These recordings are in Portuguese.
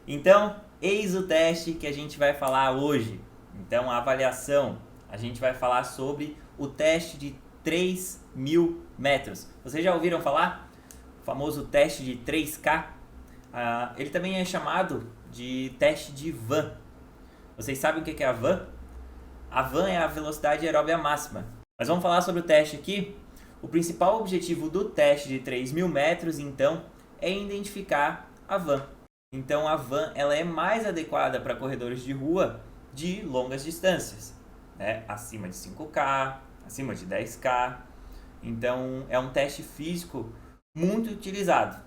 Então, eis o teste que a gente vai falar hoje. Então, a avaliação, a gente vai falar sobre o teste de 3.000 metros. Vocês já ouviram falar? O famoso teste de 3K? Ele também é chamado de teste de van. Vocês sabem o que é a van? A van é a velocidade aeróbica máxima. Mas vamos falar sobre o teste aqui. O principal objetivo do teste de 3.000 metros, então, é identificar a van. Então, a van ela é mais adequada para corredores de rua de longas distâncias, né? Acima de 5K, acima de 10K. Então, é um teste físico muito utilizado.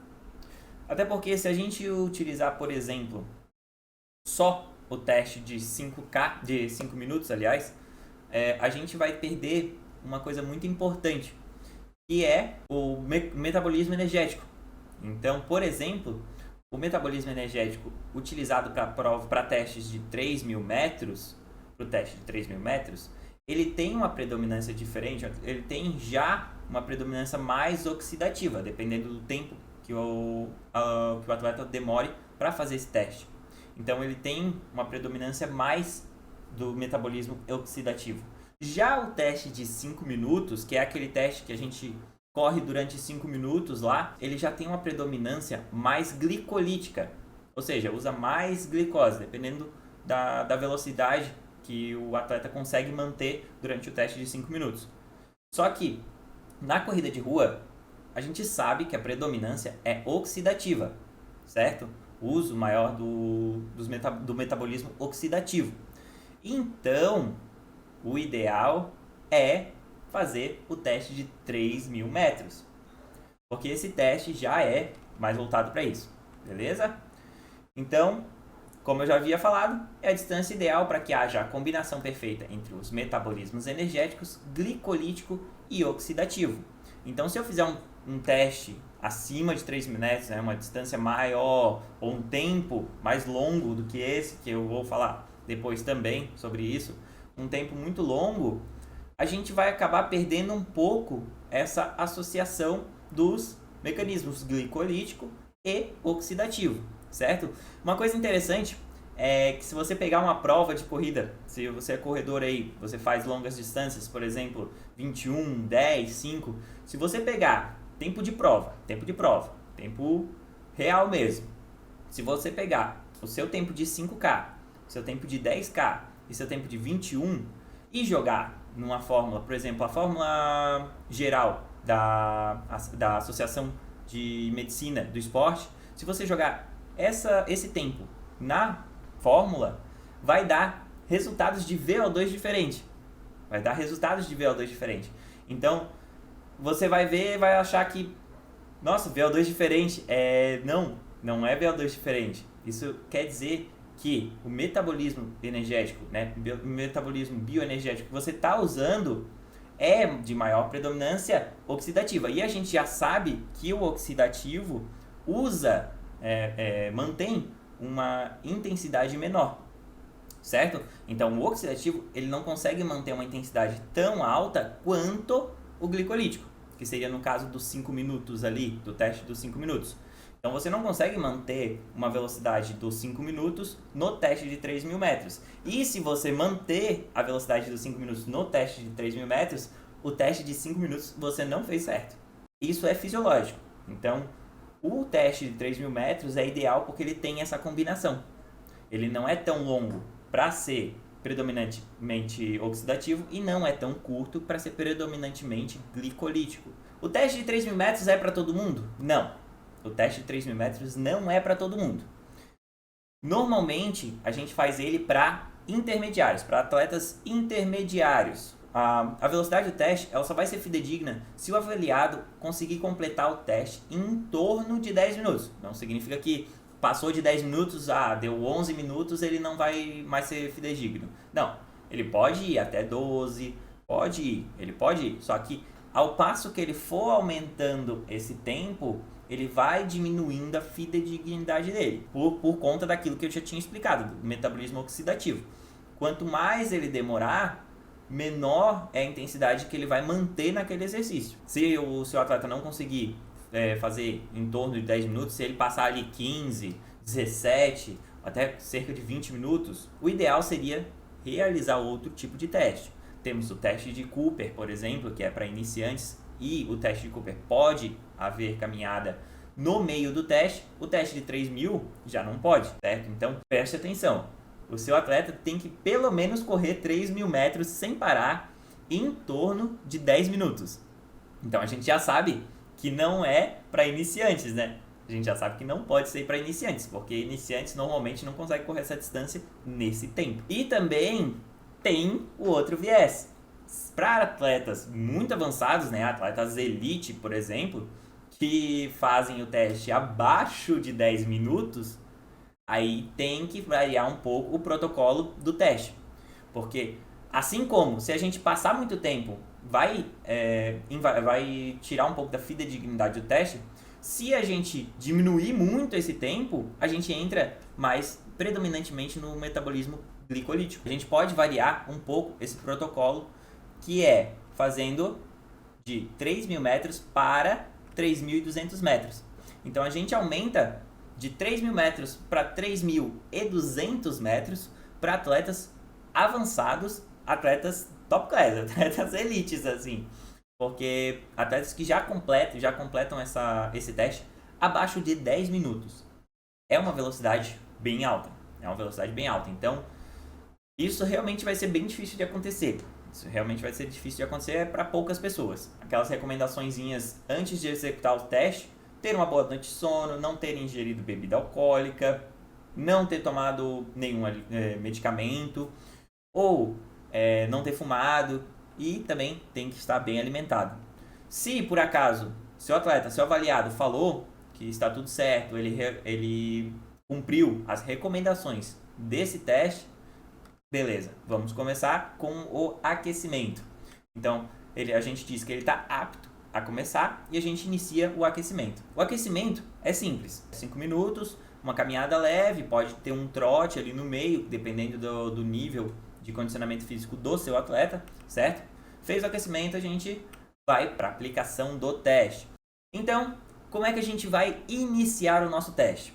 Até porque se a gente utilizar, por exemplo, só o teste de 5K, de 5 minutos, aliás, a gente vai perder uma coisa muito importante, que é o metabolismo energético. Então, por exemplo, o metabolismo energético utilizado para testes de 3.000 metros, para o teste de 3.000 metros, ele tem uma predominância diferente, ele tem já uma predominância mais oxidativa, dependendo do tempo que o atleta demore para fazer esse teste. Então ele tem uma predominância mais do metabolismo oxidativo. Já o teste de 5 minutos, que é aquele teste que a gente corre durante 5 minutos lá, ele já tem uma predominância mais glicolítica, ou seja, usa mais glicose, dependendo da velocidade que o atleta consegue manter durante o teste de 5 minutos. Só que, na corrida de rua, a gente sabe que a predominância é oxidativa, certo? O uso maior do metabolismo oxidativo. Então, o ideal é fazer o teste de 3.000 metros, porque esse teste já é mais voltado para isso, beleza? Então, como eu já havia falado, é a distância ideal para que haja a combinação perfeita entre os metabolismos energéticos, glicolítico e oxidativo. Então, se eu fizer um teste acima de 3.000 metros, né, uma distância maior ou um tempo mais longo do que esse, que eu vou falar depois também sobre isso, um tempo muito longo, a gente vai acabar perdendo um pouco essa associação dos mecanismos glicolítico e oxidativo, certo? Uma coisa interessante é que se você pegar uma prova de corrida, se você é corredor aí, você faz longas distâncias, por exemplo, 21, 10, 5, se você pegar tempo real mesmo, se você pegar o seu tempo de 5K, seu tempo de 10K e seu tempo de 21 e jogar numa fórmula, por exemplo, a fórmula geral da Associação de Medicina do Esporte, se você jogar esse tempo na fórmula, vai dar resultados de VO2 diferente. Então, você vai ver e vai achar que, nossa, VO2 diferente. Não é VO2 diferente. Isso quer dizer que o metabolismo energético, né, o metabolismo bioenergético que você está usando é de maior predominância oxidativa. E a gente já sabe que o oxidativo mantém uma intensidade menor, certo? Então o oxidativo ele não consegue manter uma intensidade tão alta quanto o glicolítico, que seria no caso dos 5 minutos ali, do teste dos 5 minutos. Então você não consegue manter uma velocidade dos 5 minutos no teste de 3.000 metros. E se você manter a velocidade dos 5 minutos no teste de 3.000 metros, o teste de 5 minutos você não fez certo. Isso é fisiológico. Então, o teste de 3.000 metros é ideal porque ele tem essa combinação. Ele não é tão longo para ser predominantemente oxidativo e não é tão curto para ser predominantemente glicolítico. O teste de 3.000 metros é para todo mundo? Não. O teste de 3.000 metros não é para todo mundo. Normalmente, a gente faz ele para intermediários, para atletas intermediários. A velocidade do teste ela só vai ser fidedigna se o avaliado conseguir completar o teste em torno de 10 minutos. Não significa que passou de 10 minutos, deu 11 minutos, ele não vai mais ser fidedigno. Não, ele pode ir até 12, ele pode ir. Só que ao passo que ele for aumentando esse tempo, ele vai diminuindo a fidedignidade dele, por conta daquilo que eu já tinha explicado, do metabolismo oxidativo. Quanto mais ele demorar, menor é a intensidade que ele vai manter naquele exercício. Se o seu atleta não conseguir fazer em torno de 10 minutos, se ele passar ali 15, 17, até cerca de 20 minutos, o ideal seria realizar outro tipo de teste. Temos o teste de Cooper, por exemplo, que é para iniciantes, e o teste de Cooper pode haver caminhada no meio do teste. O teste de 3.000 já não pode, certo? Então preste atenção, o seu atleta tem que pelo menos correr 3.000 metros sem parar em torno de 10 minutos. Então a gente já sabe que não é para iniciantes, né? A gente já sabe que não pode ser para iniciantes, porque iniciantes normalmente não conseguem correr essa distância nesse tempo. E também tem o outro viés. Para atletas muito avançados, né, atletas elite, por exemplo, que fazem o teste abaixo de 10 minutos, aí tem que variar um pouco o protocolo do teste. Porque assim como se a gente passar muito tempo, vai tirar um pouco da fidedignidade do teste. Se a gente diminuir muito esse tempo, a gente entra mais predominantemente no metabolismo glicolítico. A gente pode variar um pouco esse protocolo, que é fazendo de 3.000 metros para 3.200 metros. Então a gente aumenta de 3.000 metros para 3.200 metros para atletas avançados, atletas top class, atletas elites, assim. Porque atletas que já completam esse teste abaixo de 10 minutos. É uma velocidade bem alta. Então, isso realmente vai ser bem difícil de acontecer. Isso realmente vai ser difícil de acontecer para poucas pessoas. Aquelas recomendaçõezinhas antes de executar o teste: ter uma boa noite de sono, não ter ingerido bebida alcoólica, não ter tomado nenhum medicamento, ou não ter fumado, e também tem que estar bem alimentado. Se por acaso seu avaliado falou que está tudo certo, ele cumpriu as recomendações desse teste, beleza, vamos começar com o aquecimento. Então, a gente diz que ele está apto a começar e a gente inicia o aquecimento. O aquecimento é simples, 5 minutos, uma caminhada leve, pode ter um trote ali no meio, dependendo do nível de condicionamento físico do seu atleta, certo? Fez o aquecimento, a gente vai para a aplicação do teste. Então, como é que a gente vai iniciar o nosso teste?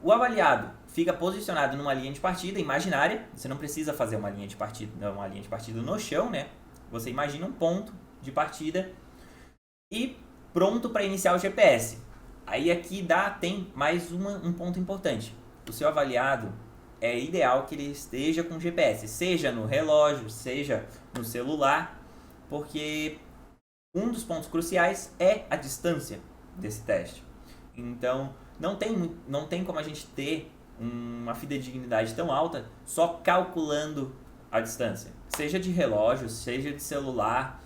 O avaliado fica posicionado numa linha de partida imaginária. Você não precisa fazer uma linha de partida no chão, né? Você imagina um ponto de partida e pronto para iniciar o GPS. Aí aqui tem mais um ponto importante. O seu avaliado, é ideal que ele esteja com GPS, seja no relógio, seja no celular, porque um dos pontos cruciais é a distância desse teste. Então, não tem como a gente ter uma fidedignidade tão alta só calculando a distância. Seja de relógio, seja de celular.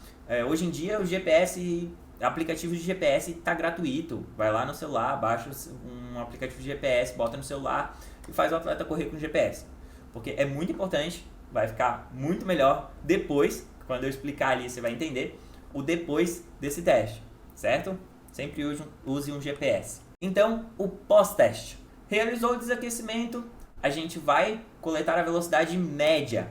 Hoje em dia, o GPS, aplicativo de GPS está gratuito. Vai lá no celular, baixa um aplicativo de GPS, bota no celular e faz o atleta correr com GPS. Porque é muito importante, vai ficar muito melhor depois, quando eu explicar ali você vai entender, o depois desse teste, certo? Sempre use um GPS. Então, o pós-teste. Realizou o desaquecimento, a gente vai coletar a velocidade média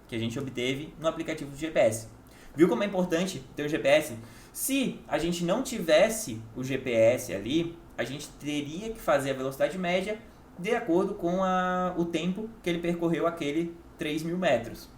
que a gente obteve no aplicativo de GPS. Viu como é importante ter o GPS? Se a gente não tivesse o GPS ali, a gente teria que fazer a velocidade média de acordo com o tempo que ele percorreu aquele 3.000 metros.